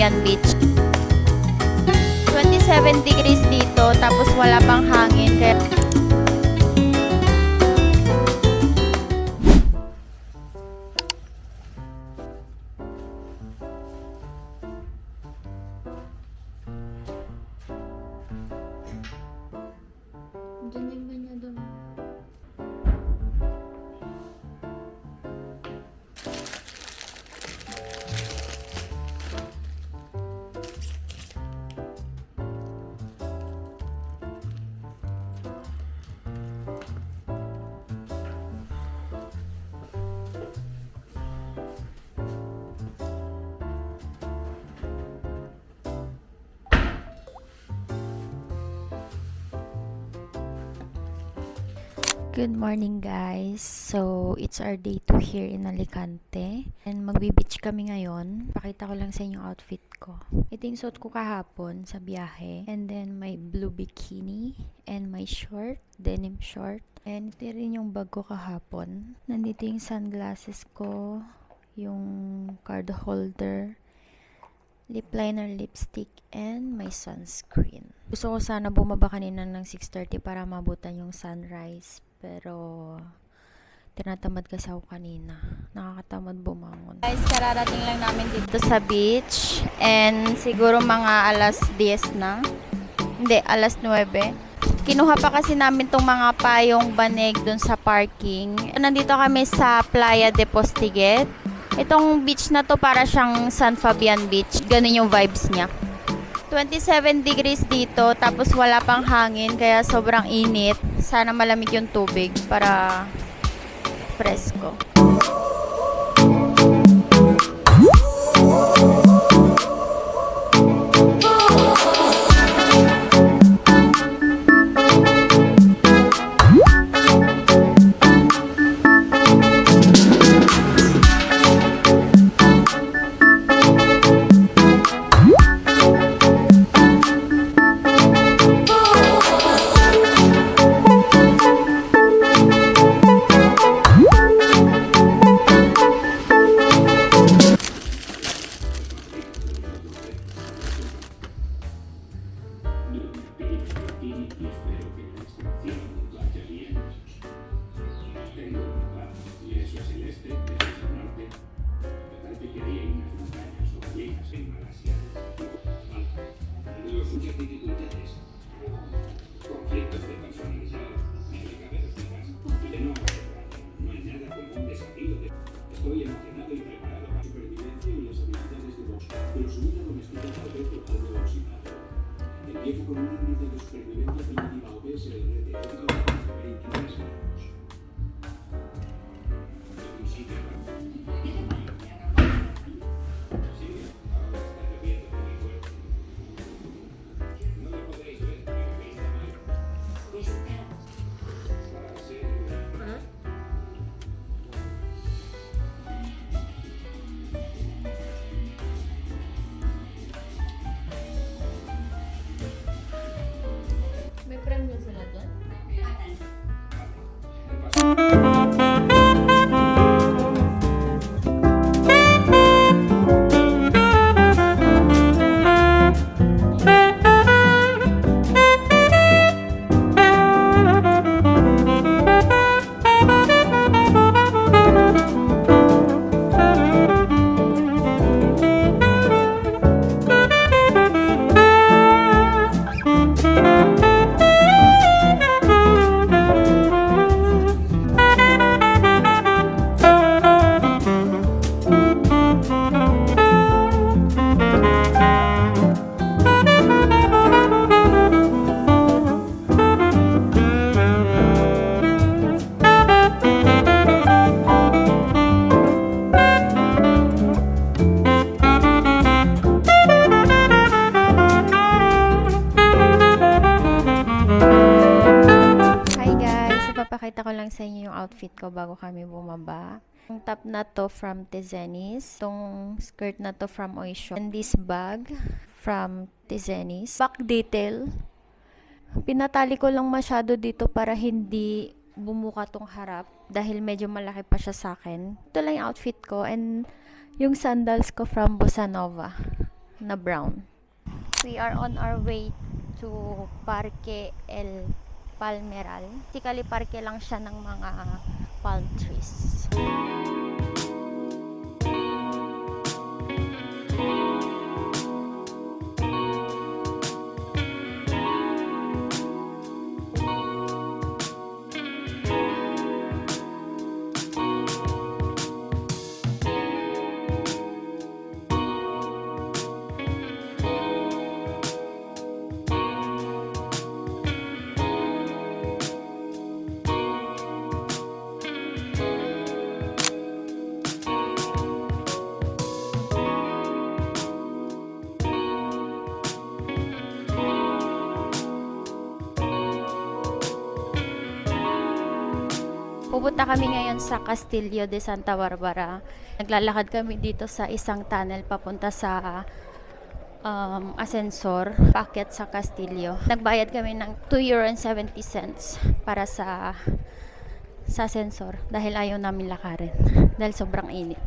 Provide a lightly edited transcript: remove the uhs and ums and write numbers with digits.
Fabian Beach. 27 degrees dito, tapos wala pang hangin. Kaya dyan yung banya doon. Good morning guys. So, it's our day 2 here in Alicante. And magbe-beach kami ngayon. Pakita ko lang sa inyo outfit ko. Ito yung suot ko kahapon sa biyahe. And then, may blue bikini. And my short, denim short. And ito rin yung bag ko kahapon. Nandito yung sunglasses ko. Yung card holder. Lip liner, lipstick, and my sunscreen. Gusto ko sana bumaba kanina ng 6:30 para mabutan yung sunrise. Pero, tinatamad kasi ako kanina. Nakakatamad bumangon. Guys, kararating lang namin dito sa beach. And siguro mga alas 10 na. Hindi, alas 9. Kinuha pa kasi namin tong mga payong banig dun sa parking. Nandito kami sa Playa de Postiguet. Itong beach na to para siyang San Fabian Beach. Ganun yung vibes niya. 27 degrees dito, tapos wala pang hangin, kaya sobrang init. Sana malamig yung tubig para presko. Con un índice de supervivencia primitiva OBS de red ético de 23 años. En un sitio sí, ahora está lloviendo muy fuerte. No me podéis ver, pero me está mal. Para ser May premyo sila doon? Ipapakita ko lang sa inyo yung outfit ko bago kami bumaba. Yung top na to from Tizenis. Itong skirt na to from Oysho. And this bag from Tizenis. Back detail. Pinatali ko lang masyado dito para hindi bumuka tong harap. Dahil medyo malaki pa siya sa akin. Ito lang yung outfit ko. And yung sandals ko from Bossa Nova. na brown. We are on our way to Parque El Palmeral. Basically, parke lang siya ng mga palm trees. Pupunta kami ngayon sa Castillo de Santa Barbara. Naglalakad kami dito sa isang tunnel papunta sa ascensor, paakyat sa Castillo. Nagbayad kami ng €2.70 para sa ascensor dahil ayaw namin lakarin dahil sobrang init.